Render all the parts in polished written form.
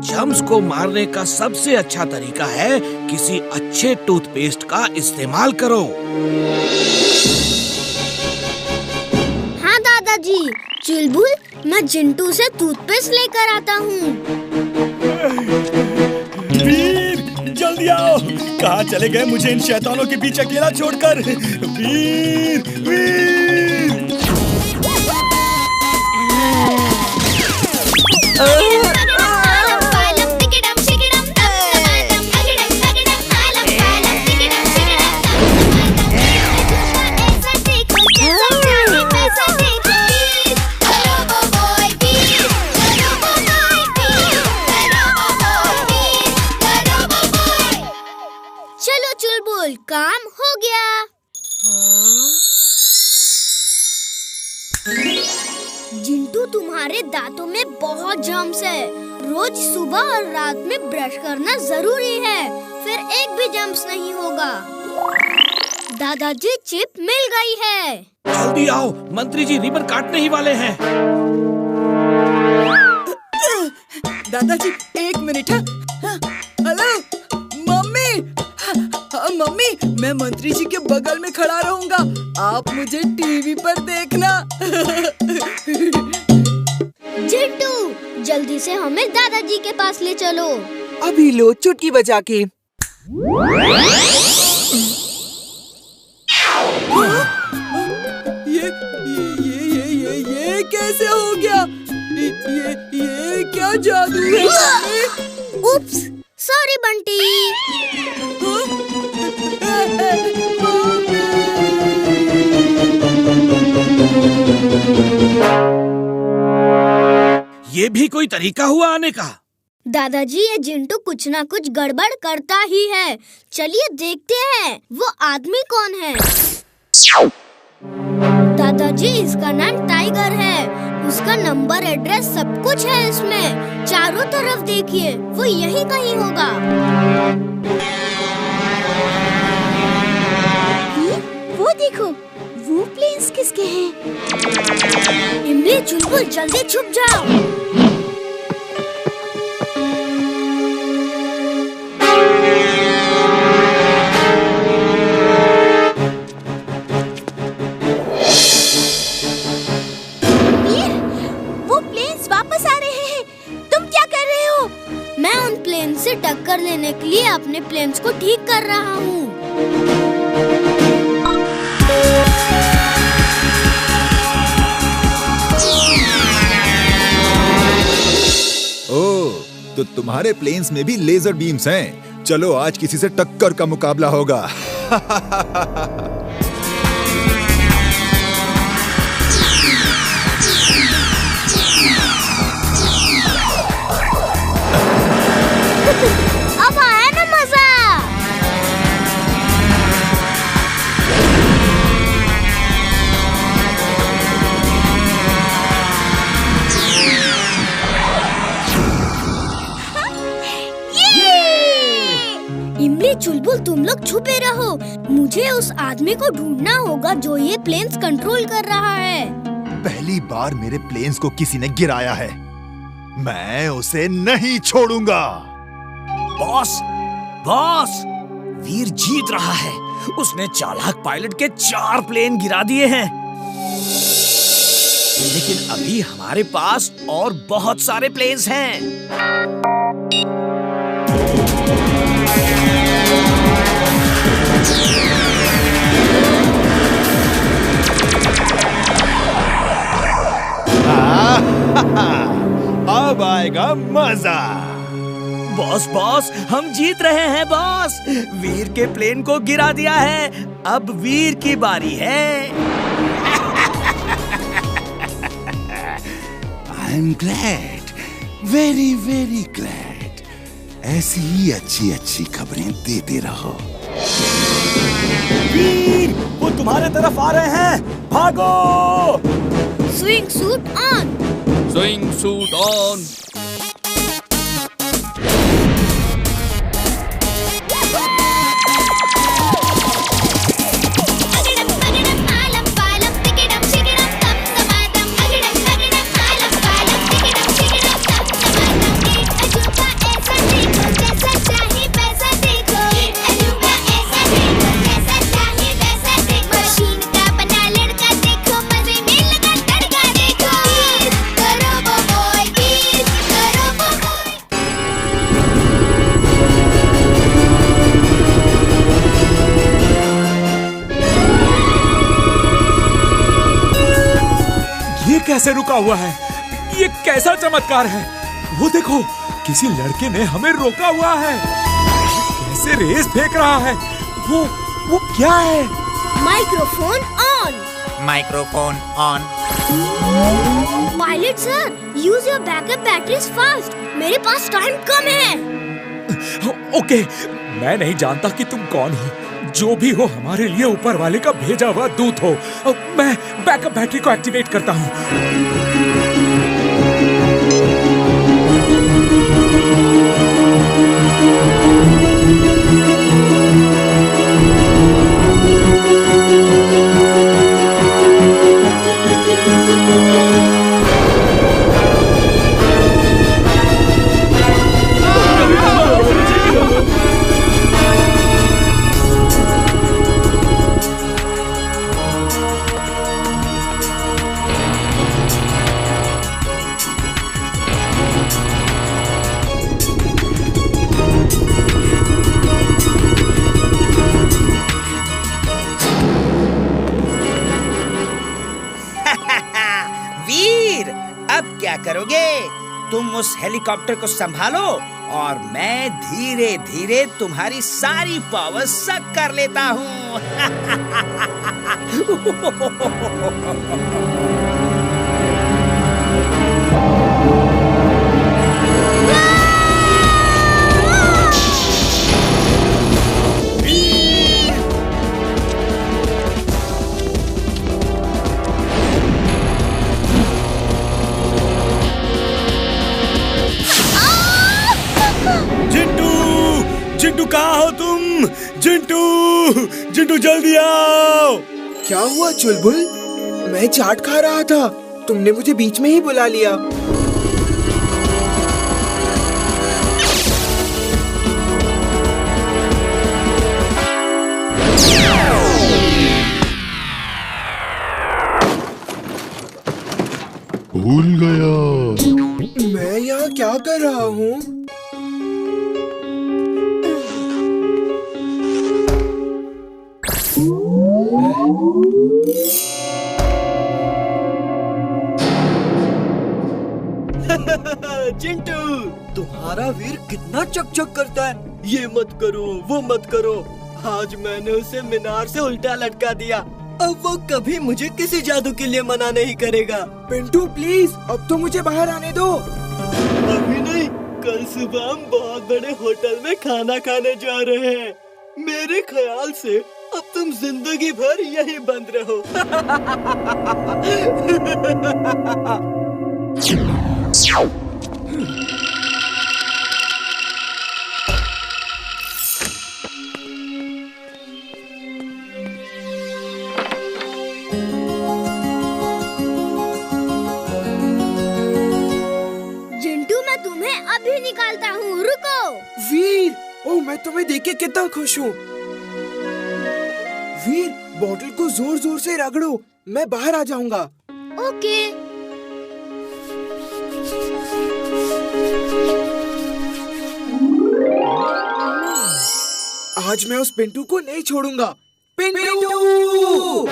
Germs को मारने का सबसे अच्छा तरीका है किसी अच्छे टूथपेस्ट का इस्तेमाल करो। हाँ दादाजी, चुलबुल, मैं जिंटू से टूथपेस्ट लेकर आता हूँ। वीर, जल्दी आओ। कहाँ चले गए मुझे इन शैतानों के बीच अकेला छोड़कर? वीर, वीर। चलो चुलबुल, काम हो गया। जिंटू, तुम्हारे दांतों में बहुत जर्म्स है। रोज सुबह और रात में ब्रश करना जरूरी है, फिर एक भी जर्म्स नहीं होगा। दादाजी, चिप मिल गई है। जल्दी आओ, मंत्री जी रिबन काटने ही वाले हैं। दादाजी, एक मिनट। Hello mummy. हाँ मम्मी, मैं मंत्री जी के बगल में खड़ा रहूंगा, आप मुझे टीवी पर देखना। जिंटू, जल्दी से हमें दादाजी के पास ले चलो। अभी लो, चुटकी बजा के। ये कैसे हो गया? ये क्या जादू है? उप्स, सॉरी बंटी। ये भी कोई तरीका हुआ आने का? दादाजी, ये जिंटू कुछ ना कुछ गड़बड़ करता ही है। चलिए देखते हैं वो आदमी कौन है। दादाजी, इसका नाम टाइगर है। उसका नंबर, एड्रेस सब कुछ है इसमें। चारों तरफ देखिए, वो यही कहीं होगा। वो देखो, वो प्लेन्स किसके हैं? इमली, चुलबुल, जल्दी छुप जाओ। मैं उन प्लेन से टक्कर लेने के लिए अपने प्लेन्स को ठीक कर रहा हूँ। ओह, तो तुम्हारे प्लेन्स में भी लेजर बीम्स हैं। चलो आज किसी से टक्कर का मुकाबला होगा। अब आया ना मजा। इमली, चुलबुल, तुम लोग छुपे रहो। मुझे उस आदमी को ढूंढना होगा जो ये प्लेन्स कंट्रोल कर रहा है। पहली बार मेरे प्लेन्स को किसी ने गिराया है, मैं उसे नहीं छोड़ूंगा। बॉस, बॉस, वीर जीत रहा है। उसने चालाक पायलट के 4 प्लेन गिरा दिए हैं। लेकिन अभी हमारे पास और बहुत सारे प्लेन्स हैं। अब आएगा मजा। बॉस, बॉस, हम जीत रहे हैं बॉस। वीर के प्लेन को गिरा दिया है। अब वीर की बारी है। I am glad, very very glad. ऐसी ही अच्छी अच्छी खबरें देते रहो। वीर, वो तुम्हारे तरफ आ रहे हैं, भागो। Swing suit on. Swing suit on. कैसे रुका हुआ है? ये कैसा चमत्कार है? वो देखो, किसी लड़के ने हमें रोका हुआ है। कैसे रेस फेंक रहा है? वो क्या है? Microphone on. Microphone on. Pilot sir, use your backup batteries fast. मेरे पास टाइम कम है। ओके, मैं नहीं जानता कि तुम कौन हो। जो भी हो, हमारे लिए ऊपर वाले का भेजा हुआ दूत हो। मैं बैकअप बैटरी को एक्टिवेट करता हूँ। वीर, अब क्या करोगे? तुम उस हेलीकॉप्टर को संभालो और मैं धीरे धीरे तुम्हारी सारी पावर सक कर लेता हूँ। चिंटू, कहाँ हो तुम? चिंटू जल्दी आओ। क्या हुआ चुलबुल? मैं चाट खा रहा था, तुमने मुझे बीच में ही बुला लिया। भूल गया। मैं यहाँ क्या कर रहा हूँ? चिंटू, तुम्हारा वीर कितना चकचक करता है। ये मत करो, वो मत करो। आज मैंने उसे मीनार से उल्टा लटका दिया। अब वो कभी मुझे किसी जादू के लिए मना नहीं करेगा। पिंटू प्लीज, अब तो मुझे बाहर आने दो। अभी नहीं, कल सुबह हम बहुत बड़े होटल में खाना खाने जा रहे हैं। मेरे ख्याल से अब तुम जिंदगी भर यहीं बंद रहो। जिंटू, मैं तुम्हें अभी निकालता हूँ, रुको। वीर, ओह मैं तुम्हें देख के कितना खुश हूँ। वीर, बॉटल को जोर जोर से रगड़ो, मैं बाहर आ जाऊंगा। ओके। आज मैं उस पिंटू को नहीं छोड़ूंगा। पिंटू!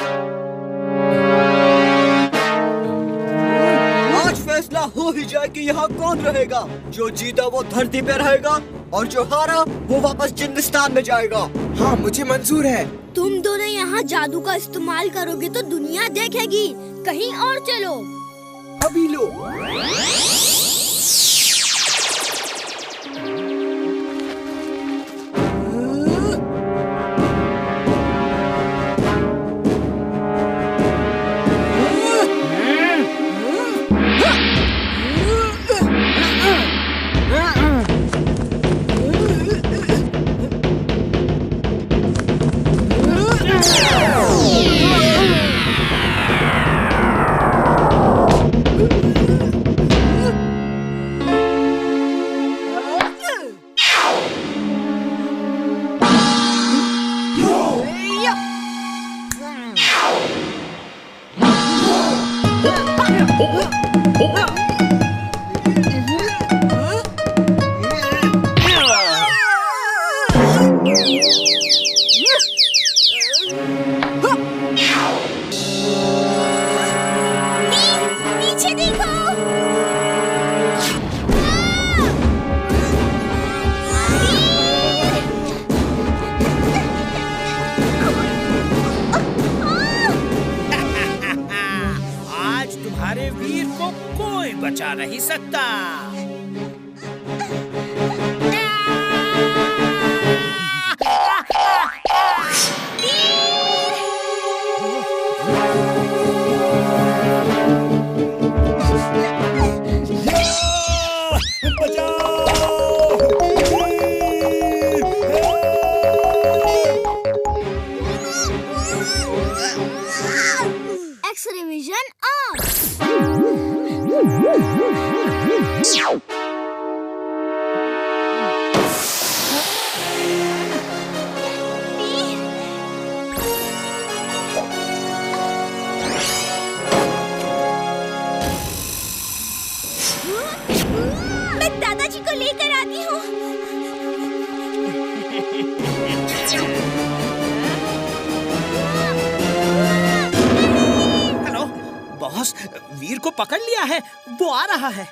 आज फैसला हो ही जाए कि यहाँ कौन रहेगा। जो जीता वो धरती पे रहेगा और जो हारा वो वापस जिंदस्तान में जाएगा। हाँ, मुझे मंजूर है। तुम दोनों यहाँ जादू का इस्तेमाल करोगे तो दुनिया देखेगी। कहीं और चलो। अभी लो। नहीं सकता। X-ray vision on. मैं दादाजी को लेकर आती हूँ। हेलो बॉस, वीर को पकड़ लिया है, वो आ रहा है।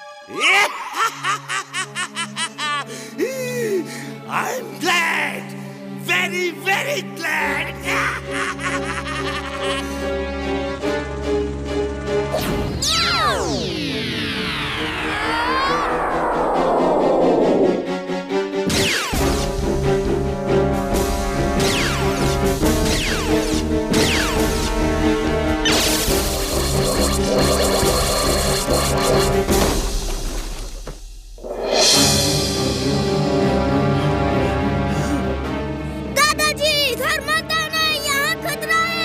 I'm glad, very very glad. दादाजी इधर मत आना, यहाँ खतरा है।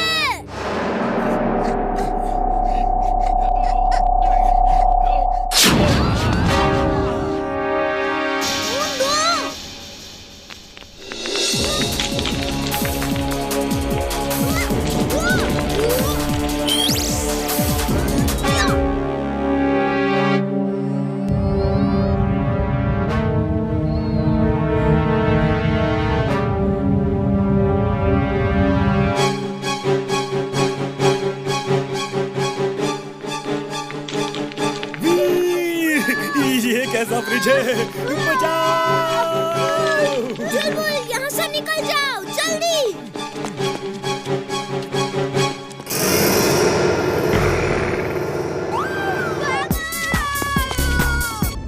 ये कैसा फ्रिज है? बचाओ! बुलबुल यहाँ से निकल जाओ, जल्दी।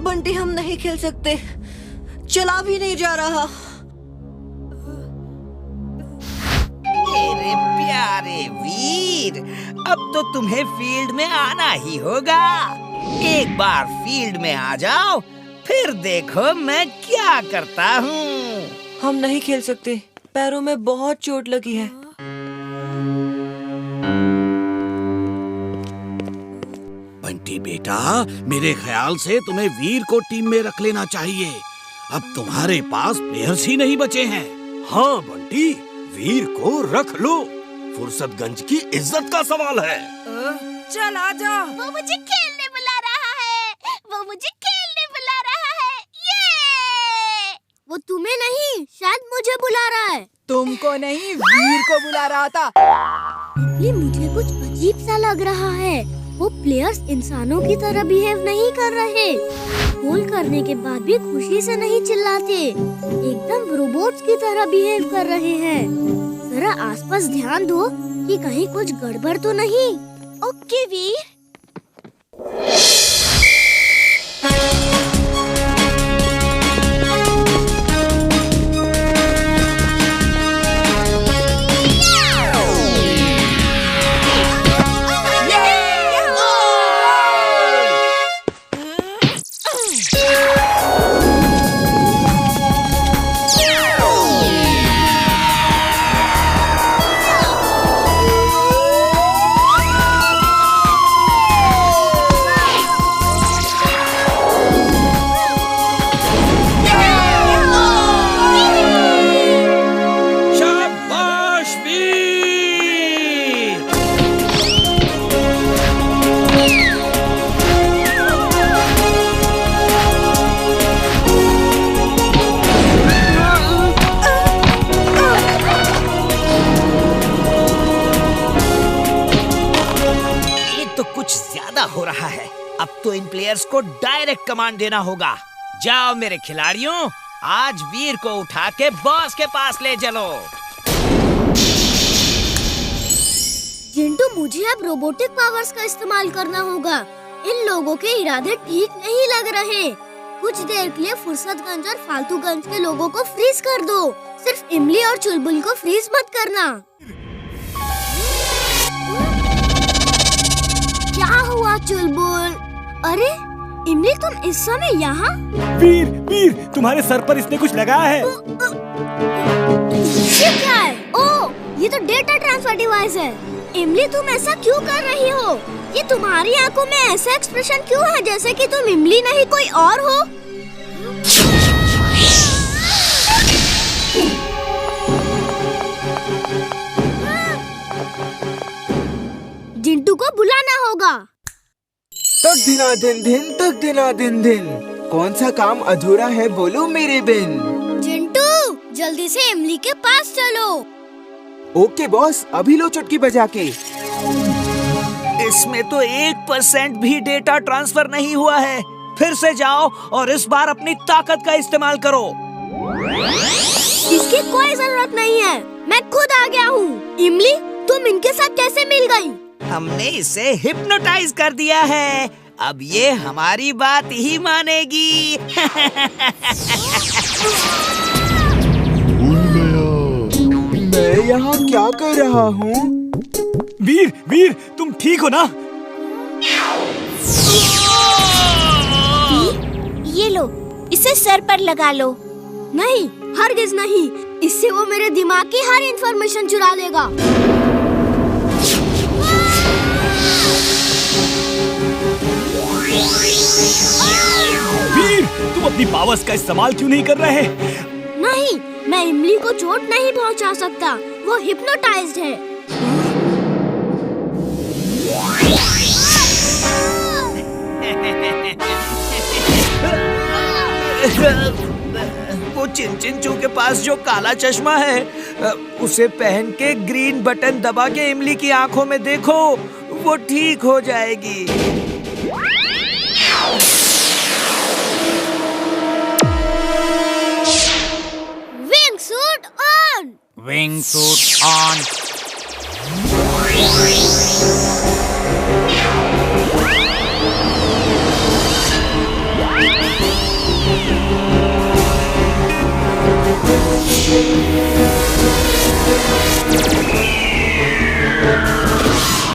बंटी हम नहीं खेल सकते, चला भी नहीं जा रहा। मेरे प्यारे वीर, अब तो तुम्हें फील्ड में आना ही होगा। एक बार फील्ड में आ जाओ, फिर देखो मैं क्या करता हूँ। हम नहीं खेल सकते, पैरों में बहुत चोट लगी है। बंटी बेटा, मेरे ख्याल से तुम्हें वीर को टीम में रख लेना चाहिए। अब तुम्हारे पास प्लेयर्स ही नहीं बचे हैं। हाँ बंटी, वीर को रख लो। फुर्सतगंज की इज्जत का सवाल है। चल आजा। वो मुझे खेलने बुला रहा है, वो मुझे खेलने बुला रहा है। ये वो तुम्हें नहीं, शायद मुझे बुला रहा है। तुमको नहीं, वीर को बुला रहा था। ये मुझे कुछ अजीब सा लग रहा है। वो प्लेयर्स इंसानों की तरह बिहेव नहीं कर रहे। गोल करने के बाद भी खुशी से नहीं चिल्लाते, एकदम रोबोट्स की तरह बिहेव कर रहे हैं। जरा आसपास ध्यान दो कि कहीं कुछ गड़बड़ तो नहीं। ओके वीर। हो रहा है। अब तो इन प्लेयर्स को डायरेक्ट कमांड देना होगा। जाओ मेरे खिलाड़ियों, आज वीर को उठा के बॉस के पास ले चलो। जिंटू, मुझे अब रोबोटिक पावर्स का इस्तेमाल करना होगा। इन लोगों के इरादे ठीक नहीं लग रहे। कुछ देर के लिए फुर्सतगंज और फालतूगंज के लोगों को फ्रीज कर दो। सिर्फ इमली और चुलबुल को फ्रीज मत करना। क्या हुआ चुलबुल? अरे इमली, तुम इस समय यहाँ? वीर, वीर, तुम्हारे सर पर इसने कुछ लगाया है। ये क्या है? ओह, ये तो डेटा ट्रांसफर डिवाइस है। इमली, तुम ऐसा क्यों कर रही हो? ये तुम्हारी आंखों में ऐसा एक्सप्रेशन क्यों है जैसे कि तुम इमली नहीं कोई और हो? जिंटू को बुलाना होगा। तक दिना दिन दिन, तक दिना दिन दिन। कौन सा काम अधूरा है बोलो मेरे बिन। जिंटू, जल्दी से इमली के पास चलो। ओके बॉस, अभी लो चुटकी बजा के। इसमें तो 1% भी डेटा ट्रांसफर नहीं हुआ है। फिर से जाओ और इस बार अपनी ताकत का इस्तेमाल करो। इसकी कोई जरूरत नहीं है, मैं खुद आ गया हूँ। इमली, तुम इनके साथ कैसे मिल गई? हमने इसे हिप्नोटाइज कर दिया है। अब ये हमारी बात ही मानेगी। मैं यहाँ क्या कर रहा हूँ? वीर, वीर, तुम ठीक हो ना? ये लो, इसे सर पर लगा लो। नहीं, हरगिज नहीं। इससे वो मेरे दिमाग की हर इंफॉर्मेशन चुरा लेगा। वीर, तुम अपनी पावर्स का इस्तेमाल क्यों नहीं कर रहे? नहीं, मैं इमली को चोट नहीं पहुंचा सकता। वो हिप्नोटाइज्ड है। वो चिंचिंचू के पास जो काला चश्मा है, उसे पहन के ग्रीन बटन दबा के इमली की आंखों में देखो, वो ठीक हो जाएगी। Wing suit on. Wing suit on.